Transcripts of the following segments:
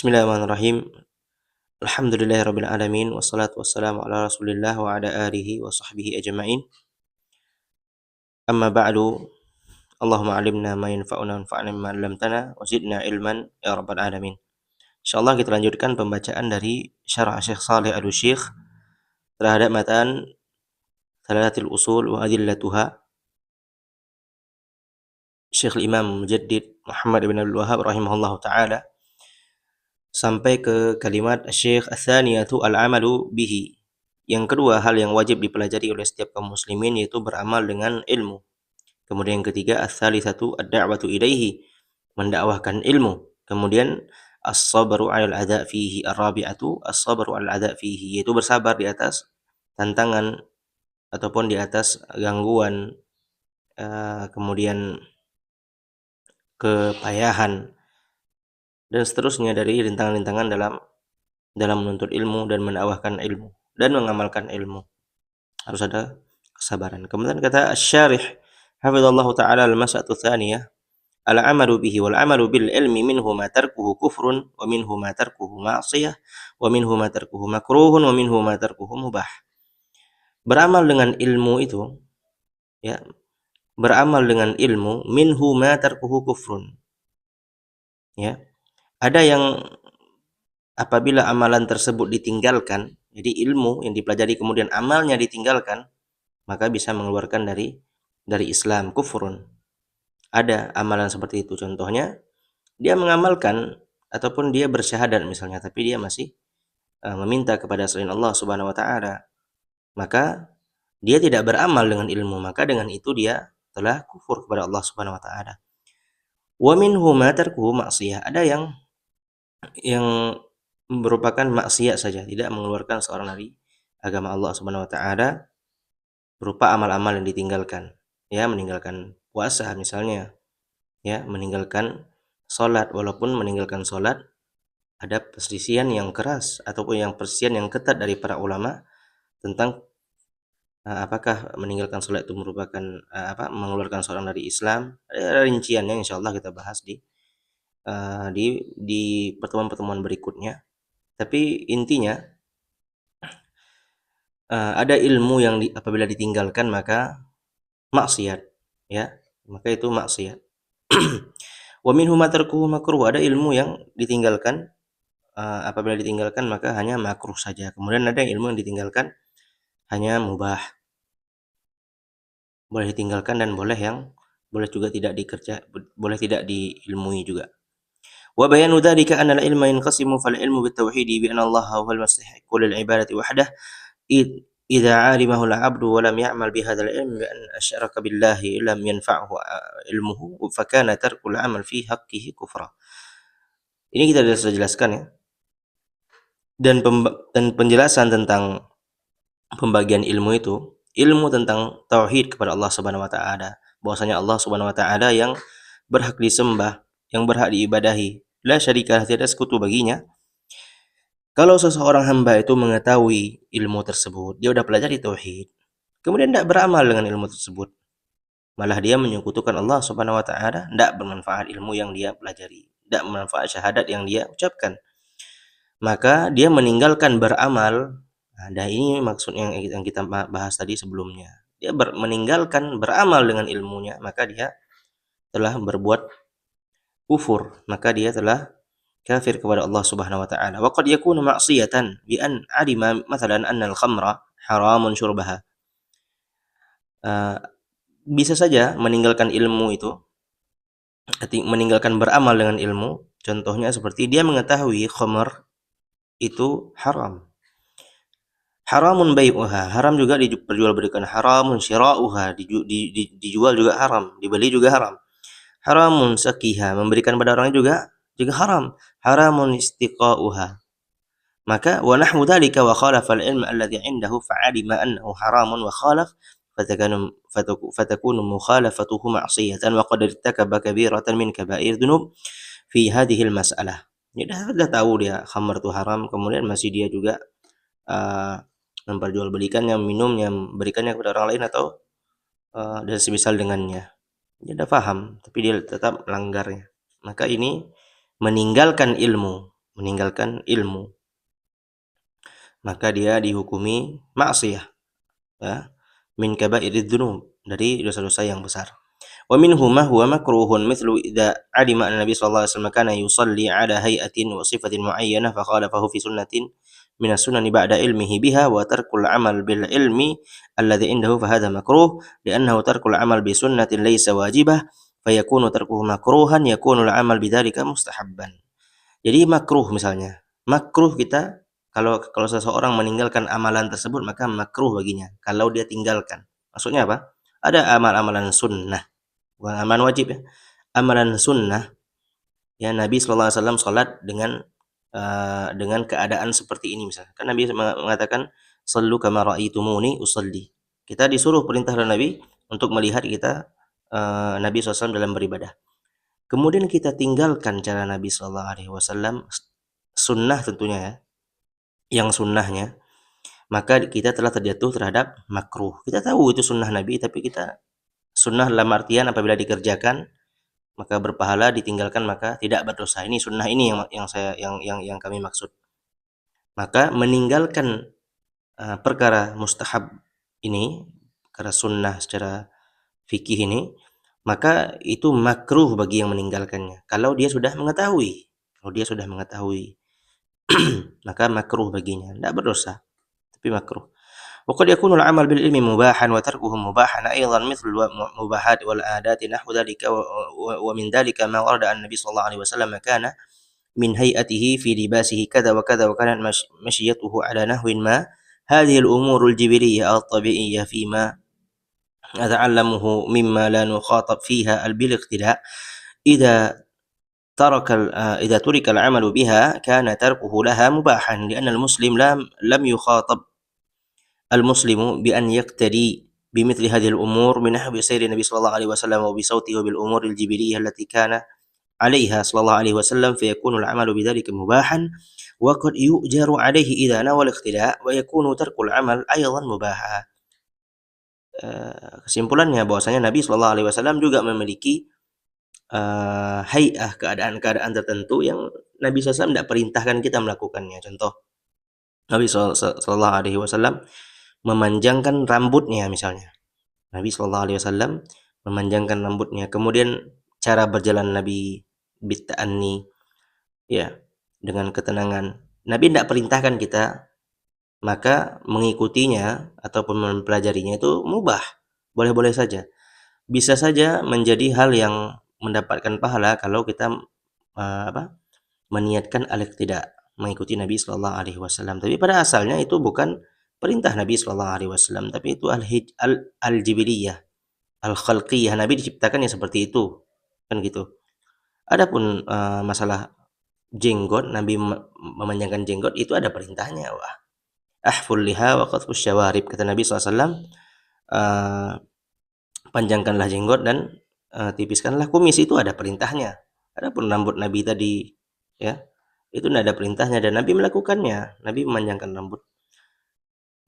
Bismillahirrahmanirrahim. Alhamdulillahirabbil alamin wassalatu wassalamu ala Rasulillah wa ala alihi wa sahbihi ajma'in. Amma ba'du. Allahumma 'allimna ma yanfa'una wanfa'na bima 'allamtana wa zidna ilman ya rabbal alamin. Insyaallah kita lanjutkan pembacaan dari Syarah Syekh Shalih Al-Utsyaikh terhadap matan Thalathatul Usul wa Adillatuha. Syekh Imam Mujaddid Muhammad bin Abdul Wahhab rahimahullahu taala sampai ke kalimat Syekh Ats-Tsaniyatu al-'amalu bihi. Yang kedua, hal yang wajib dipelajari oleh setiap kaum muslimin yaitu beramal dengan ilmu. Kemudian yang ketiga, ats-tsalitsatu ad-da'watu ilaihi, mendakwahkan ilmu. Kemudian as-sabru 'alal adza' fihi, ar-rabi'atu as-sabru 'alal adza' fihi, yaitu bersabar di atas tantangan ataupun di atas gangguan, kemudian kepayahan dan seterusnya dari rintangan-rintangan dalam menuntut ilmu dan mendakwahkan ilmu dan mengamalkan ilmu. Harus ada kesabaran. Kemudian kata Asy-Syarih hafizallahu taala al-mas'alatu tsaniyah al-'amalu bihi wal 'amalu bil ilmi minhu ma tarkuhu kufrun wa minhu ma tarkuhu ma'siyah wa minhu ma tarkuhu makruhun wa minhu ma tarkuhu mubah. Beramal dengan ilmu itu, ya, beramal dengan ilmu minhu ma tarkuhu kufrun. Ya. Ada yang apabila amalan tersebut ditinggalkan, jadi ilmu yang dipelajari kemudian amalnya ditinggalkan, maka bisa mengeluarkan dari Islam, kufrun. Ada amalan seperti itu. Contohnya, dia mengamalkan ataupun dia bersyahadat misalnya, tapi dia masih meminta kepada selain Allah Subhanahu wa taala. Maka dia tidak beramal dengan ilmu, maka dengan itu dia telah kufur kepada Allah Subhanahu wa taala. Wa minhum ma tarkuhu ma'siyah. Ada yang merupakan maksiat saja, tidak mengeluarkan seorang dari agama Allah Subhanahu wa taala berupa amal-amal yang ditinggalkan. Ya, meninggalkan puasa misalnya. Ya, meninggalkan salat, walaupun meninggalkan salat ada perselisihan yang keras ataupun yang perselisihan yang ketat dari para ulama tentang apakah meninggalkan salat itu merupakan mengeluarkan seorang dari Islam. Ada rinciannya insyaallah kita bahas di pertemuan-pertemuan berikutnya. Tapi intinya ada ilmu yang apabila ditinggalkan maka maksiat, ya, maka itu maksiat. Wa minhu ma tarkuhu makruh. Ada ilmu yang ditinggalkan apabila ditinggalkan maka hanya makruh saja. Kemudian ada ilmu yang ditinggalkan hanya mubah. Boleh ditinggalkan dan boleh juga tidak boleh tidak diilmui juga. Wa bayanu dzalika anna al-ilma yanqasimu fal ilmu bit tauhid bi anna Allah huwal mustahiqqu lil ibadati wahdah idza 'alimahu al-'abdu wa lam ya'mal bi hadzal ilmi bi an asyraka billahi lam yanfa'hu ilmuhu fa kana tarkul 'amal fi haqqihi kufra. Ini kita sudah jelaskan, ya. Dan penjelasan tentang pembagian ilmu itu, ilmu tentang tauhid kepada Allah Subhanahu wa taala, bahwasanya Allah Subhanahu wa taala yang berhak disembah, yang berhak diibadahi, la syarika, tiada sekutu baginya. Kalau seseorang hamba itu mengetahui ilmu tersebut, dia sudah pelajari tauhid, kemudian tidak beramal dengan ilmu tersebut, malah dia menyekutukan Allah Subhanahu wa taala, tidak bermanfaat ilmu yang dia pelajari, tidak bermanfaat syahadat yang dia ucapkan, maka dia meninggalkan beramal. Nah, ini maksud yang kita bahas tadi sebelumnya. Dia meninggalkan beramal dengan ilmunya, maka dia telah berbuat kufur, maka dia telah kafir kepada Allah Subhanahu wa taala. Wa qad yakunu ma'siyatan bi an 'alima mathalan anna al-khamra haramun syurbaha. Bisa saja meninggalkan ilmu itu, meninggalkan beramal dengan ilmu, contohnya seperti dia mengetahui khamr itu haram. Haramun bai'uha, haram juga diperjualbelikan, haramun syira'uha, dijual juga haram, dibeli juga haram. Haramun saqiha, memberikan pada orang juga haram. Haramun istiqa'uha. Maka wa nahwu dzalika wa khalafa al-ilm alladhi 'indahu fa'alima annahu haramun wa khalaf fatakunu mukhalafatuhu ma'siyatan wa qad irtakaba kabiratan min kaba'ir dzunub fi hadhihi al-mas'alah. Ya dah tahu dia khamr itu haram, kemudian masih dia juga memperjualbelikannya, minumnya, memberikannya kepada orang lain atau dan semisal dengannya. Dia sudah paham, tapi dia tetap melanggarnya. Maka ini meninggalkan ilmu meninggalkan ilmu, maka dia dihukumi maksiyah, ya, min kabairidz dzunub, dari dosa-dosa yang besar. Wa minhu ma huwa makruhun mithlu idza alima anna Nabi sallallahu alaihi wasallam kana yusalli ala hay'atin wa sifatin muayyanah fa khalafahu fi sunnatin min as-sunani ba'da ilmihi biha wa tarkul amal bil ilmi alladhi indahu fa hadha makruh li'annahu tarkul amal bi sunnatin laysa wajibah fa yakunu tarkuhu makruhan yakunu al-amal bidzalika mustahabban. Jadi makruh misalnya. Makruh kita kalau seseorang meninggalkan amalan tersebut maka makruh baginya kalau dia tinggalkan. Maksudnya apa? Ada amal-amalan sunnah, bukan amalan wajib ya. Amalan sunnah ya, Nabi sallallahu alaihi wasallam salat dengan keadaan seperti ini misalnya. Kan Nabi mengatakan sallu kama ra'aitumuni usalli. Kita disuruh perintah oleh Nabi untuk melihat kita Nabi SAW dalam beribadah. Kemudian kita tinggalkan cara Nabi sallallahu alaihi wasallam, sunnah tentunya ya, yang sunnahnya, maka kita telah terjatuh terhadap makruh. Kita tahu itu sunnah Nabi, tapi kita sunnah dalam artian apabila dikerjakan maka berpahala, ditinggalkan maka tidak berdosa. Ini sunnah ini yang kami maksud. Maka meninggalkan perkara mustahab ini, perkara sunnah secara fikih ini, maka itu makruh bagi yang meninggalkannya. Kalau dia sudah mengetahui, maka makruh baginya, tidak berdosa, tapi makruh. وقد يكون العمل بالعلم مباحا وتركه مباحا أيضا مثل المباحات والعادات نحو ذلك ومن ذلك ما ورد عن النبي صلى الله عليه وسلم كان من هيئته في لباسه كذا وكذا وكانت مشيته على نحو ما هذه الأمور الجبلية الطبيعية فيما نتعلمه مما لا نخاطب فيها بالاقتداء إذا ترك العمل بها كان تركه لها مباحا لأن المسلم لم يخاطب المسلم بأن يقتدي بمثل هذه الأمور من نحو سير النبي صلى الله عليه وسلم وبصوته وبالأمور الجبلية التي كان عليها صلى الله عليه وسلم فيكون العمل بذلك مباحا وقد يؤجر عليه إذا نوى الاقتداء ويكون ترك العمل أيضا مباحا. Kesimpulannya bahwasanya Nabi Shallallahu Alaihi Wasallam juga memiliki hay'ah, keadaan-keadaan tertentu yang Nabi SAW tidak perintahkan kita melakukannya. Contoh, Nabi Shallallahu Alaihi Wasallam memanjangkan rambutnya misalnya. Nabi Shallallahu Alaihi Wasallam memanjangkan rambutnya. Kemudian cara berjalan Nabi bitta'anni, ya, dengan ketenangan. Nabi tidak perintahkan kita, maka mengikutinya ataupun mempelajarinya itu mubah, boleh-boleh saja. Bisa saja menjadi hal yang mendapatkan pahala kalau kita meniatkan al-iqtida, mengikuti Nabi Sallallahu Alaihi Wasallam. Tapi pada asalnya itu bukan perintah Nabi Sallallahu Alaihi Wasallam, tapi itu al-jibiliyah, al-khalqiyah. Nabi diciptakan ya seperti itu, kan gitu. Adapun masalah jenggot, Nabi memanjangkan jenggot itu ada perintahnya. Wah, ahful liha wa qatfus syawarib, kata Nabi SAW, panjangkanlah jenggot dan tipiskanlah kumis, itu ada perintahnya. Adapun rambut Nabi tadi, ya, itu tidak ada perintahnya dan Nabi melakukannya. Nabi memanjangkan rambut.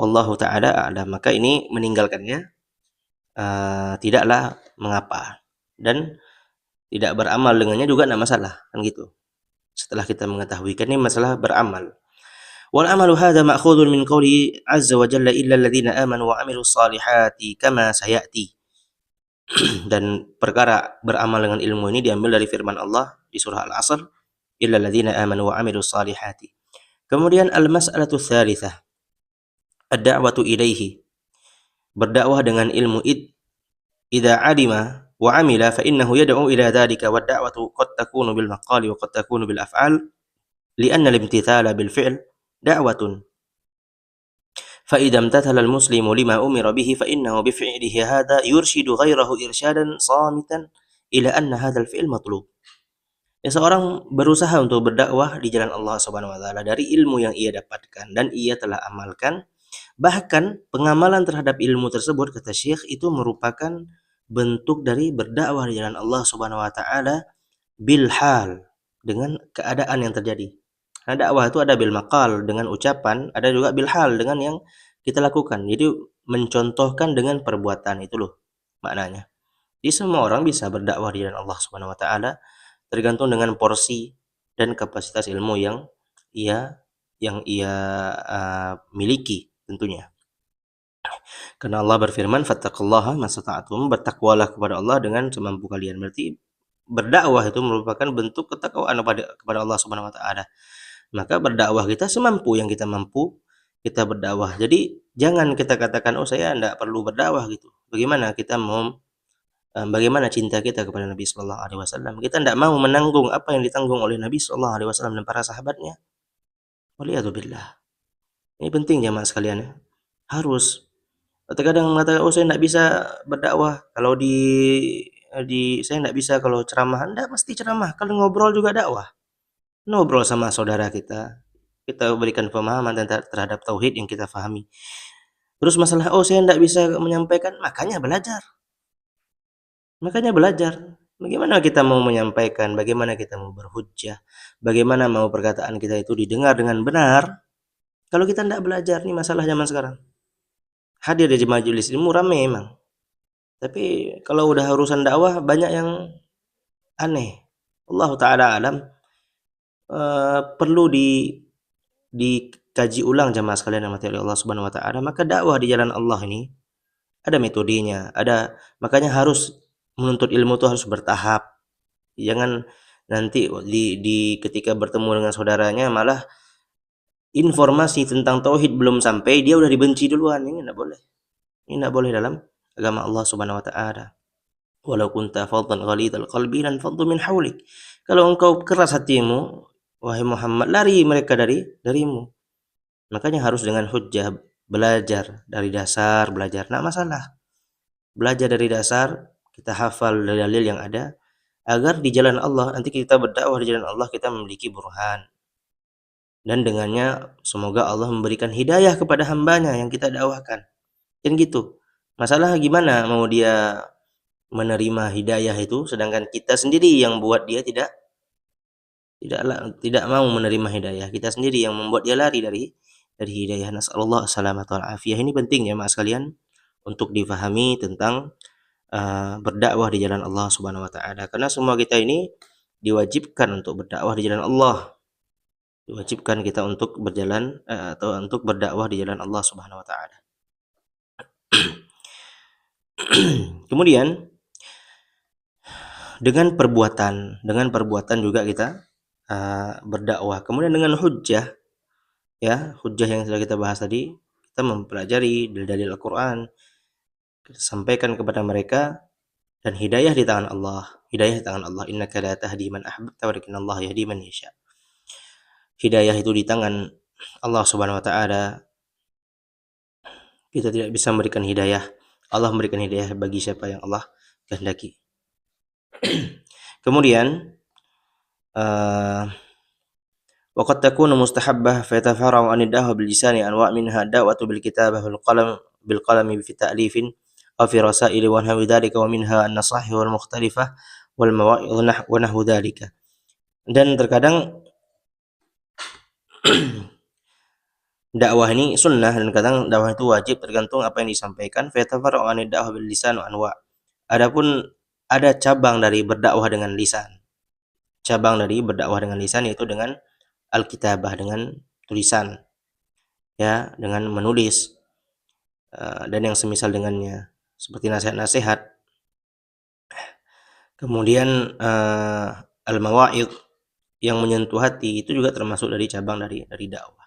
Wallahu ta'ala a'lam. Maka ini meninggalkannya tidaklah mengapa, dan tidak beramal dengannya juga tidak masalah, kan gitu. Setelah kita mengetahui, kan ini masalah beramal. Wal amalu hadza ma'khudun min qouli azza wa jalla illa alladziina aamanu wa 'amilus shalihati kama sayati. Dan perkara beramal dengan ilmu ini diambil dari firman Allah di surah Al-Asr, illa alladziina aamanu wa 'amilus shalihati. Kemudian al-mas'alatu tsalitsah, ad-da'watu ilaihi, berdakwah dengan ilmu. Idza 'alima wa 'amila fa innahu yad'u ila dzalika wad da'watu qad takunu bil maqali wa qad takunu bil af'al li'anna al-imtithala bil fi'l da'watun fa idza imtathala al-muslimu lima umira bihi fa innahu bi fi'lihi hadha yurshidu ghairahu irsyadan shamitan ila anna hadzal fi'l matlub. Ya, seorang berusaha untuk berdakwah di jalan Allah Subhanahu wa taala dari ilmu yang ia dapatkan dan ia telah amalkan. Bahkan pengamalan terhadap ilmu tersebut, kata Syekh, itu merupakan bentuk dari berdakwah di jalan Allah Subhanahu wa taala bil hal, dengan keadaan yang terjadi. Nah, dakwah itu ada bil maqal dengan ucapan, ada juga bil hal dengan yang kita lakukan. Jadi mencontohkan dengan perbuatan, itu loh maknanya. Jadi semua orang bisa berdakwah di jalan Allah Subhanahu wa taala, tergantung dengan porsi dan kapasitas ilmu yang ia miliki tentunya. Karena Allah berfirman, "Fattaqullaha mastata'tum", bertakwalah kepada Allah dengan semampu kalian. Berarti berdakwah itu merupakan bentuk ketakwaan kepada Allah Subhanahu wa taala. Maka berdakwah kita semampu yang kita mampu, kita berdakwah. Jadi jangan kita katakan, "Oh, saya enggak perlu berdakwah," gitu. Bagaimana cinta kita kepada Nabi sallallahu alaihi wasallam? Kita enggak mau menanggung apa yang ditanggung oleh Nabi sallallahu alaihi wasallam dan para sahabatnya. Waliyadzubillah. Ini penting jemaah sekalian ya. Harus. Terkadang mengatakan, "Oh, saya enggak bisa berdakwah kalau saya enggak bisa kalau ceramah." Enggak mesti ceramah, kalau ngobrol juga dakwah. Ngobrol sama saudara kita berikan pemahaman terhadap tauhid yang kita fahami. Terus masalah, "Oh, saya enggak bisa menyampaikan," makanya belajar. Bagaimana kita mau menyampaikan, bagaimana kita mau berhujjah, bagaimana mau perkataan kita itu didengar dengan benar, kalau kita enggak belajar. Nih masalah zaman sekarang. Hadir di majelis ilmu ramai emang, tapi kalau udah urusan dakwah banyak yang aneh. Allah taala alam, perlu dikaji ulang jemaah sekalian yang dirahmati oleh Allah Subhanahu wa taala. Maka dakwah di jalan Allah ini ada metodenya, makanya harus menuntut ilmu itu harus bertahap. Jangan nanti ketika bertemu dengan saudaranya malah informasi tentang tauhid belum sampai dia udah dibenci duluan. Ini enggak boleh. Ini enggak boleh dalam agama Allah Subhanahu wa taala. Walau kunta faddan ghalidhal qalbi lan faddu min haulik. Kalau engkau keras hatimu, wahai Muhammad, lari mereka darimu. Makanya harus dengan hujjah, belajar dari dasar, belajar. Enggak masalah. Belajar dari dasar, kita hafal dalil yang ada agar di jalan Allah nanti kita berdakwah di jalan Allah kita memiliki burhan. Dan dengannya semoga Allah memberikan hidayah kepada hambanya yang kita dakwahkan. Kan gitu. Masalah gimana mau dia menerima hidayah itu sedangkan kita sendiri yang buat dia tidak mau menerima hidayah. Kita sendiri yang membuat dia lari dari hidayah. Nasallallahu salamata wal afiyah. Ini penting ya Mas sekalian untuk difahami tentang berdakwah di jalan Allah Subhanahu wa taala. Karena semua kita ini diwajibkan untuk berdakwah di jalan Allah. Diwajibkan kita untuk berjalan atau untuk berdakwah di jalan Allah Subhanahu wa taala. Kemudian dengan perbuatan juga kita berdakwah. Kemudian dengan hujjah, ya, hujjah yang sudah kita bahas tadi, kita mempelajari dalil Al-Qur'an, kita sampaikan kepada mereka dan hidayah di tangan Allah. Hidayah di tangan Allah. Innaka la tahdi man ahbabta walakinnallaha yahdi man yasha. Hidayah itu di tangan Allah Subhanahu wa taala. Kita tidak bisa memberikan hidayah. Allah memberikan hidayah bagi siapa yang Allah kehendaki. Kemudian وقد تكون مستحبة فيتفرع عن الدعوة باللسان أنواع منها الدعوة بالكتابة بالقلم في تأليف أو في رسائل ونحو ذلك ومنها النصائح والمختلفة والمواعظ ونحو ذلك. Dan terkadang dakwah ini sunnah dan kadang dakwah itu wajib tergantung apa yang disampaikan. Fayatafarra'u 'anid da'wah bil lisan wa anwa'. Adapun ada cabang dari berdakwah dengan lisan. Cabang dari berdakwah dengan lisan yaitu dengan al-kitabah, dengan tulisan. Ya, dengan menulis dan yang semisal dengannya seperti nasihat-nasihat. Kemudian al-mawa'idh yang menyentuh hati itu juga termasuk dari cabang dari dakwah.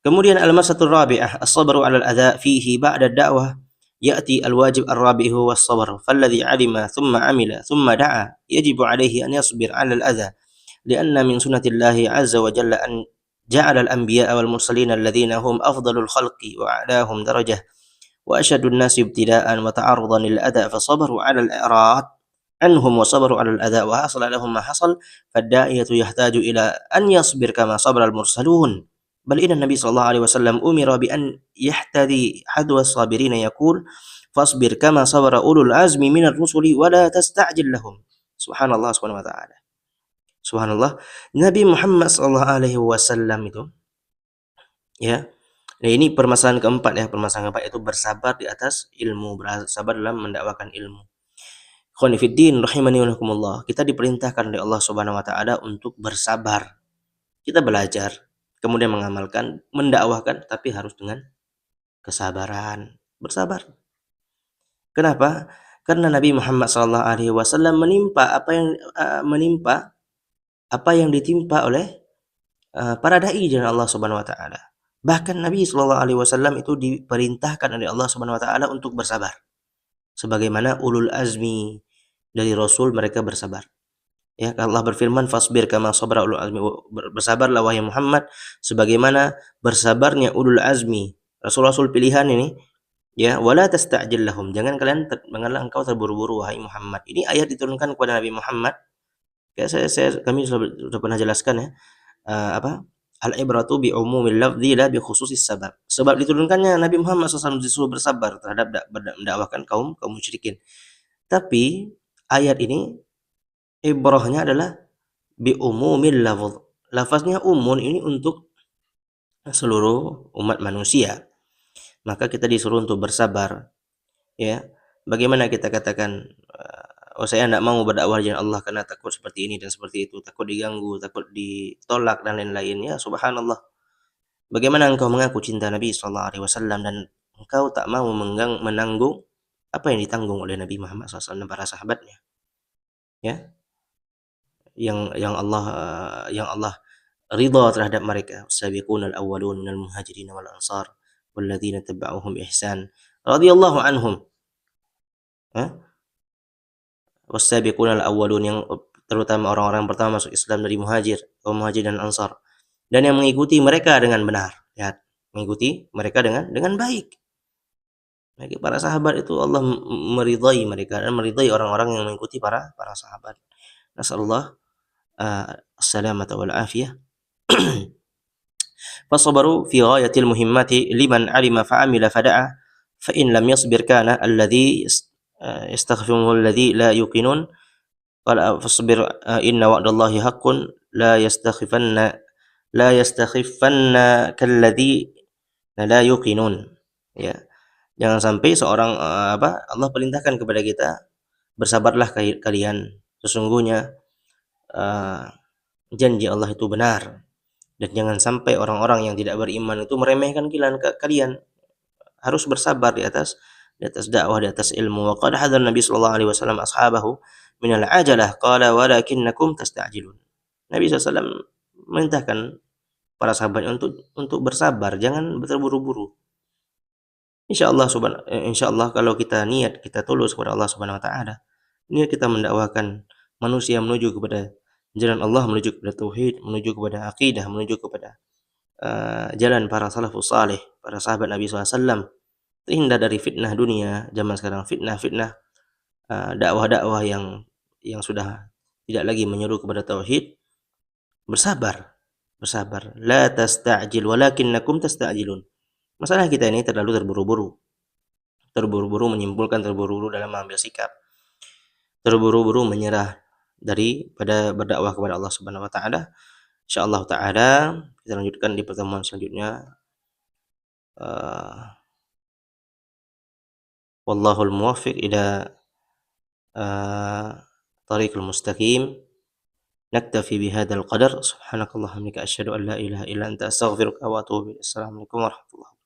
Kemudian al-mas'alatul rabi'ah as-sabru 'ala al-adha fihi ba'da ad-da'wah ya'ti al-wajib ar-rabi' huwa as-sabr falladhi 'alima thumma 'amila thumma da'a yajibu 'alayhi an yasbir 'ala al-adha li'anna min sunnatillahi 'azza wa jalla an ja'ala al-anbiya'a wal mursalin alladhina hum afdalul khalqi wa 'alahum darajah wa ashadun nasi ibtila'an wa ta'arrudan lil adha fa sabaru 'ala al-i'rad anhum wa sabaru 'ala al-adha wa hasala lahum ma hasal fad-da'iyatu yahtaju ila an yasbir kama sabara al-mursalun. بل إن النبي صلى الله عليه وسلم أمر بأن يحتذي حذو الصابرين يقول فاصبر كما صبر أولو العزم من الرسل ولا تستعجل لهم. Subhanallah subhanahu wa ta'ala. Subhanallah. Nabi Muhammad sallallahu alaihi wasallam itu ya. Nah, ini permasalahan keempat ya, itu bersabar di atas ilmu, bersabar dalam mendakwakan ilmu. Khonifiddin rahimani wa rahimakumullah. Kita diperintahkan oleh Allah Subhanahu wa taala untuk bersabar Kita belajar, kemudian mengamalkan, mendakwahkan, tapi harus dengan kesabaran, bersabar. Kenapa? Karena Nabi Muhammad SAW menimpa apa yang ditimpa oleh para dai jalan Allah Subhanahu wa taala. Bahkan Nabi SAW itu diperintahkan oleh Allah Subhanahu wa taala untuk bersabar. Sebagaimana ulul azmi dari Rasul, mereka bersabar. Ya, Allah berfirman, "Fasbir kama sabara ulul azmi." Bersabarlah wahai Muhammad sebagaimana bersabarnya ulul azmi, rasul-rasul pilihan ini, ya, wala tasta'jil lahum. Janganlah engkau terburu-buru wahai Muhammad. Ini ayat diturunkan kepada Nabi Muhammad. Ya, kami sudah pernah jelaskan ya. Al-ibratu bi umumil lafzi la bi khususis sabab. Sebab diturunkannya Nabi Muhammad SAW disuruh bersabar terhadap mendakwahkan kaum musyrikin. Tapi ayat ini ibrahnya adalah bi umumil lafz. Lafaznya umum, ini untuk seluruh umat manusia. Maka kita disuruh untuk bersabar. Ya. Bagaimana kita katakan, saya tidak mau berdakwah jalan Allah karena takut seperti ini dan seperti itu, takut diganggu, takut ditolak dan lain-lain. Ya, subhanallah. Bagaimana engkau mengaku cinta Nabi SAW dan engkau tak mau menanggung apa yang ditanggung oleh Nabi Muhammad SAW dan para sahabatnya? Ya, yang Allah ridha terhadap mereka. Sabiqunal awwalun minal muhajirin wal ansar walladzina tabauhum ihsan radhiyallahu anhum. Wasabiqunal awwalun, yang terutama orang-orang pertama masuk Islam dari kaum muhajir dan ansar, dan yang mengikuti mereka dengan benar. Lihat, mengikuti mereka dengan baik. Bagi para sahabat itu Allah meridai mereka dan meridai orang-orang yang mengikuti para sahabat. Nasallallahu as-salamata wal afiyah. Fasabaru fi ghayatil muhimmati liman alima fa'amila fada'a fa in lam yasbir kana alladhi yastaghfiruhu alladhi la yuqinun qala fasbir inna wa'dallahi haqqun la yastakhiffanna kalladhi la yuqinun. Ya, jangan sampai seorang Allah perintahkan kepada kita, bersabarlah kalian, sesungguhnya janji Allah itu benar, dan jangan sampai orang-orang yang tidak beriman itu meremehkan kalian. Harus bersabar di atas dakwah, di atas ilmu. Wa qad hadzara Nabi sallallahu alaihi wasallam ashabahu min al-ajalah qala walakinnakum tasta'jilun. Nabi SAW memerintahkan para sahabatnya untuk bersabar, jangan terburu-buru. Insyaallah kalau kita niat, kita tulus kepada Allah Subhanahu wa taala, niat kita mendakwahkan manusia menuju kepada jalan Allah, menuju kepada tauhid, menuju kepada akidah, menuju kepada jalan para salafus saleh, para sahabat Nabi SAW, terhindar dari fitnah dunia zaman sekarang, fitnah dakwah-dakwah yang sudah tidak lagi menyeru kepada tauhid. Bersabar. La tasta'jil walakinnakum tasta'jilun. Masalah kita ini terlalu terburu-buru menyimpulkan, terburu-buru dalam mengambil sikap, terburu-buru menyerah daripada berdakwah kepada Allah Subhanahu wa taala. Insyaallah taala kita lanjutkan di pertemuan selanjutnya. Wallahul muwaffiq ila tariqil mustaqim. Naktafi bihadzal qadar. Subhanakallahumma wa bihamdika asyhadu an la ilaha illa anta astaghfiruka wa atubu ilaik. Assalamualaikum warahmatullahi wabarakatuh.